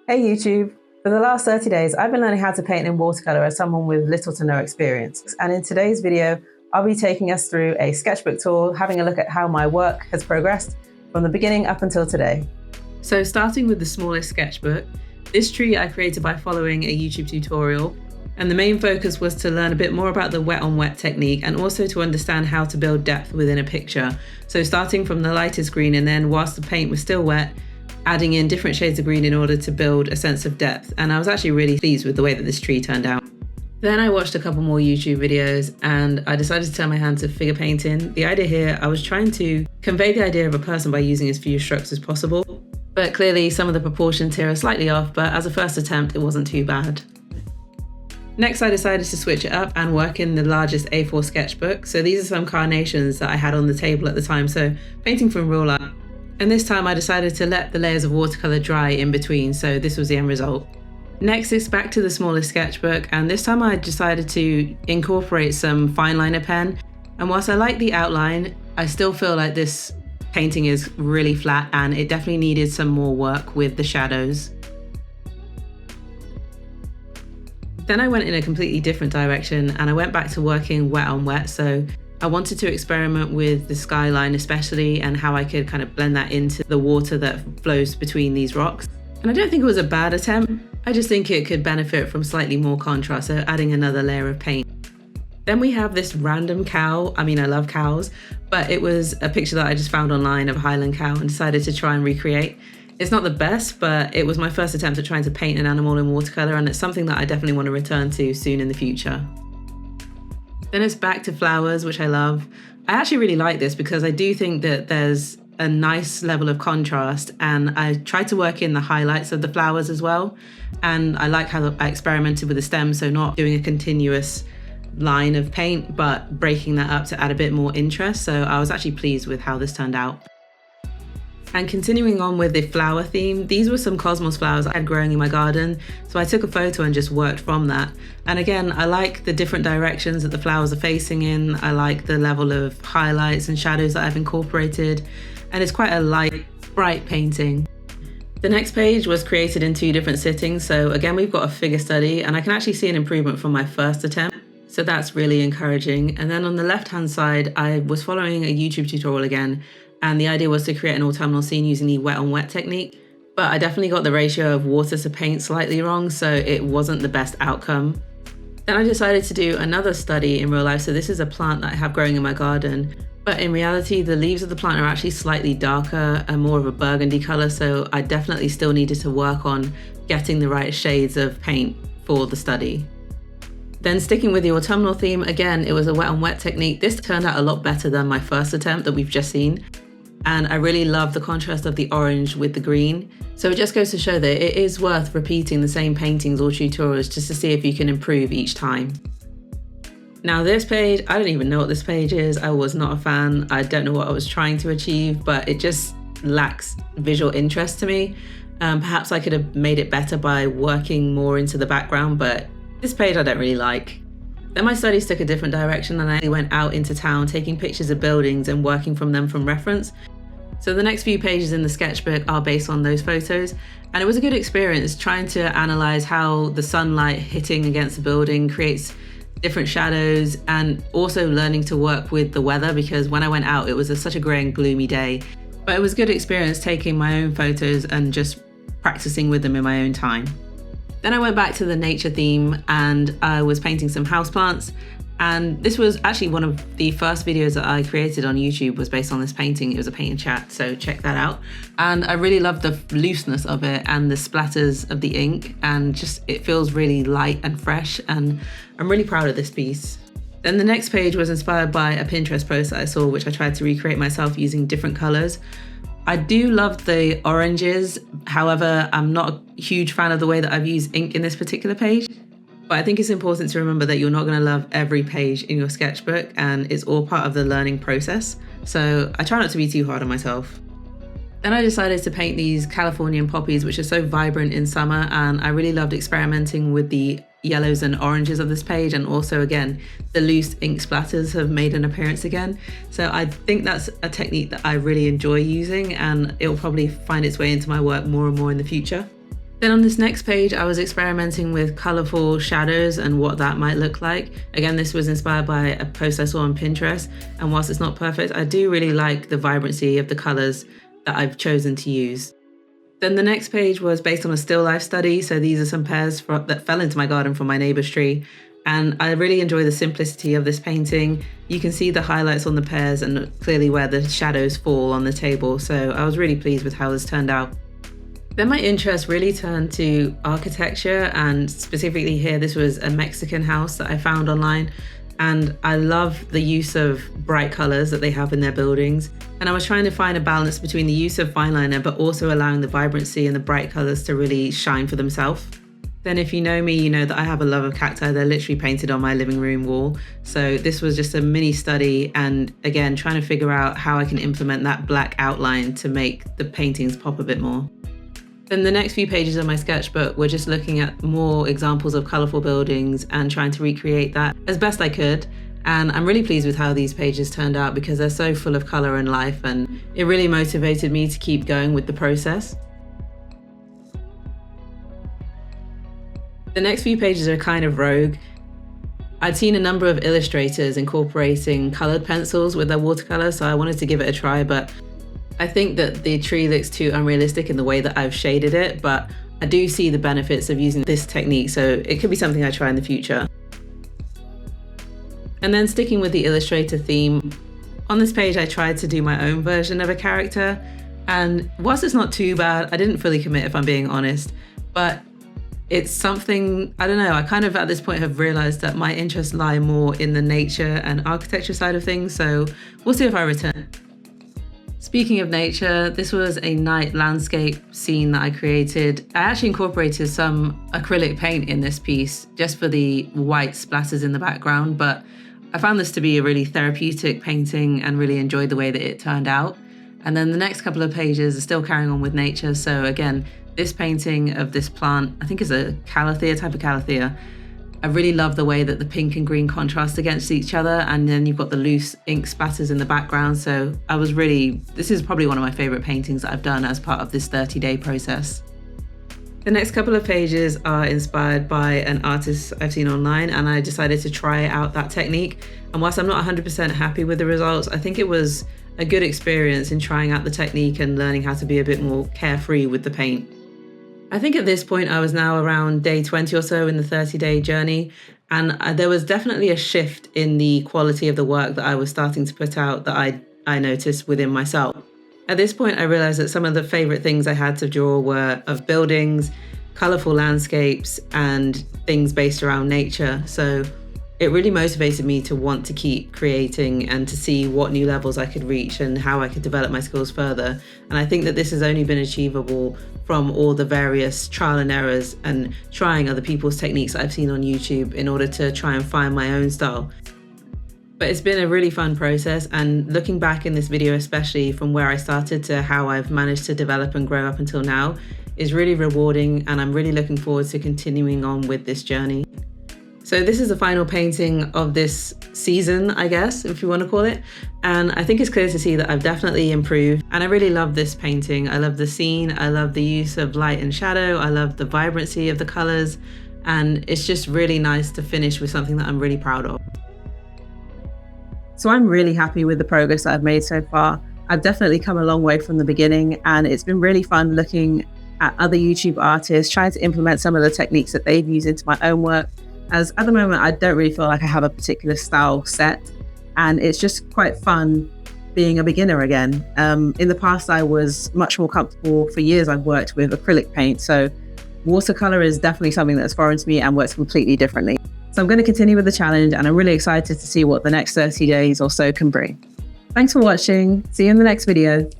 Hey YouTube! For the last 30 days, I've been learning how to paint in watercolor as someone with little to no experience. And in today's video, I'll be taking us through a sketchbook tour, having a look at how my work has progressed from the beginning up until today. So starting with the smallest sketchbook, this tree I created by following a YouTube tutorial. And the main focus was to learn a bit more about the wet on wet technique and also to understand how to build depth within a picture. So starting from the lightest green and then whilst the paint was still wet, adding in different shades of green in order to build a sense of depth. And I was actually really pleased with the way that this tree turned out. Then I watched a couple more YouTube videos and I decided to turn my hand to figure painting. The idea here, I was trying to convey the idea of a person by using as few strokes as possible. But clearly some of the proportions here are slightly off, but as a first attempt, it wasn't too bad. Next, I decided to switch it up and work in the largest A4 sketchbook. So these are some carnations that I had on the table at the time, so painting from real life. And this time I decided to let the layers of watercolor dry in between, so this was the end result. Next, it's back to the smallest sketchbook, and this time I decided to incorporate some fine liner pen. And whilst I like the outline, I still feel like this painting is really flat and it definitely needed some more work with the shadows. Then I went in a completely different direction and I went back to working wet on wet. So I wanted to experiment with the skyline especially and how I could kind of blend that into the water that flows between these rocks. And I don't think it was a bad attempt. I just think it could benefit from slightly more contrast, so adding another layer of paint. Then we have this random cow. I mean, I love cows, but it was a picture that I just found online of a Highland cow and decided to try and recreate. It's not the best, but it was my first attempt at trying to paint an animal in watercolor, and it's something that I definitely want to return to soon in the future. Then it's back to flowers, which I love. I actually really like this because I do think that there's a nice level of contrast, and I tried to work in the highlights of the flowers as well. And I like how I experimented with the stem, so not doing a continuous line of paint, but breaking that up to add a bit more interest. So I was actually pleased with how this turned out. And continuing on with the flower theme, these were some cosmos flowers I had growing in my garden. So I took a photo and just worked from that. And again, I like the different directions that the flowers are facing in. I like the level of highlights and shadows that I've incorporated. And it's quite a light, bright painting. The next page was created in 2 different sittings. So again, we've got a figure study and I can actually see an improvement from my first attempt. So that's really encouraging. And then on the left-hand side, I was following a YouTube tutorial again. And the idea was to create an autumnal scene using the wet on wet technique. But I definitely got the ratio of water to paint slightly wrong, so it wasn't the best outcome. Then I decided to do another study in real life. So this is a plant that I have growing in my garden. But in reality, the leaves of the plant are actually slightly darker and more of a burgundy color. So I definitely still needed to work on getting the right shades of paint for the study. Then sticking with the autumnal theme, again, it was a wet on wet technique. This turned out a lot better than my first attempt that we've just seen. And I really love the contrast of the orange with the green. So it just goes to show that it is worth repeating the same paintings or tutorials just to see if you can improve each time. Now this page, I don't even know what this page is. I was not a fan. I don't know what I was trying to achieve, but it just lacks visual interest to me. Perhaps I could have made it better by working more into the background, but this page I don't really like. Then my studies took a different direction and I went out into town taking pictures of buildings and working from them from reference. So the next few pages in the sketchbook are based on those photos, and it was a good experience trying to analyze how the sunlight hitting against the building creates different shadows, and also learning to work with the weather because when I went out it was such a grey and gloomy day. But it was a good experience taking my own photos and just practicing with them in my own time. Then I went back to the nature theme and I was painting some houseplants. And this was actually one of the first videos that I created on YouTube was based on this painting. It was a paint and chat, so check that out. And I really love the looseness of it and the splatters of the ink, and just it feels really light and fresh, and I'm really proud of this piece. Then the next page was inspired by a Pinterest post that I saw, which I tried to recreate myself using different colors. I do love the oranges, however, I'm not a huge fan of the way that I've used ink in this particular page. But I think it's important to remember that you're not going to love every page in your sketchbook, and it's all part of the learning process. So I try not to be too hard on myself. Then I decided to paint these Californian poppies, which are so vibrant in summer, and I really loved experimenting with the yellows and oranges of this page, and also again the loose ink splatters have made an appearance again. So I think that's a technique that I really enjoy using, and it will probably find its way into my work more and more in the future. Then on this next page, I was experimenting with colorful shadows and what that might look like. Again, this was inspired by a post I saw on Pinterest. And whilst it's not perfect, I do really like the vibrancy of the colors that I've chosen to use. Then the next page was based on a still life study. So these are some pears that fell into my garden from my neighbor's tree. And I really enjoy the simplicity of this painting. You can see the highlights on the pears and clearly where the shadows fall on the table. So I was really pleased with how this turned out. Then my interest really turned to architecture, and specifically here, this was a Mexican house that I found online. And I love the use of bright colors that they have in their buildings. And I was trying to find a balance between the use of fine liner, but also allowing the vibrancy and the bright colors to really shine for themselves. Then if you know me, you know that I have a love of cacti. They're literally painted on my living room wall. So this was just a mini study, and again, trying to figure out how I can implement that black outline to make the paintings pop a bit more. Then the next few pages of my sketchbook were just looking at more examples of colourful buildings and trying to recreate that as best I could. And I'm really pleased with how these pages turned out because they're so full of colour and life, and it really motivated me to keep going with the process. The next few pages are kind of rogue. I'd seen a number of illustrators incorporating coloured pencils with their watercolour, so I wanted to give it a try, but I think that the tree looks too unrealistic in the way that I've shaded it, but I do see the benefits of using this technique, so it could be something I try in the future. And then sticking with the illustrator theme, on this page I tried to do my own version of a character, and whilst it's not too bad, I didn't fully commit if I'm being honest, but it's something, I don't know, I kind of at this point have realised that my interests lie more in the nature and architecture side of things, so we'll see if I return. Speaking of nature, this was a night landscape scene that I created. I actually incorporated some acrylic paint in this piece just for the white splatters in the background, but I found this to be a really therapeutic painting and really enjoyed the way that it turned out. And then the next couple of pages are still carrying on with nature. So again, this painting of this plant, I think is a calathea, type of calathea. I really love the way that the pink and green contrast against each other, and then you've got the loose ink splatters in the background. So this is probably one of my favorite paintings that I've done as part of this 30-day process. The next couple of pages are inspired by an artist I've seen online, and I decided to try out that technique. And whilst I'm not 100% happy with the results, I think it was a good experience in trying out the technique and learning how to be a bit more carefree with the paint. I think at this point I was now around day 20 or so in the 30-day journey, and there was definitely a shift in the quality of the work that I was starting to put out that I noticed within myself. At this point I realized that some of the favorite things I had to draw were of buildings, colorful landscapes, and things based around nature. So it really motivated me to want to keep creating and to see what new levels I could reach and how I could develop my skills further. And I think that this has only been achievable from all the various trial and errors and trying other people's techniques that I've seen on YouTube in order to try and find my own style. But it's been a really fun process, and looking back in this video, especially from where I started to how I've managed to develop and grow up until now, is really rewarding, and I'm really looking forward to continuing on with this journey. So this is the final painting of this season, I guess, if you want to call it. And I think it's clear to see that I've definitely improved. And I really love this painting. I love the scene. I love the use of light and shadow. I love the vibrancy of the colors. And it's just really nice to finish with something that I'm really proud of. So I'm really happy with the progress that I've made so far. I've definitely come a long way from the beginning, and it's been really fun looking at other YouTube artists, trying to implement some of the techniques that they've used into my own work. As at the moment, I don't really feel like I have a particular style set, and it's just quite fun being a beginner again. In the past, I was much more comfortable. For years, I've worked with acrylic paint, so watercolor is definitely something that's foreign to me and works completely differently. So I'm going to continue with the challenge, and I'm really excited to see what the next 30 days or so can bring. Thanks for watching. See you in the next video.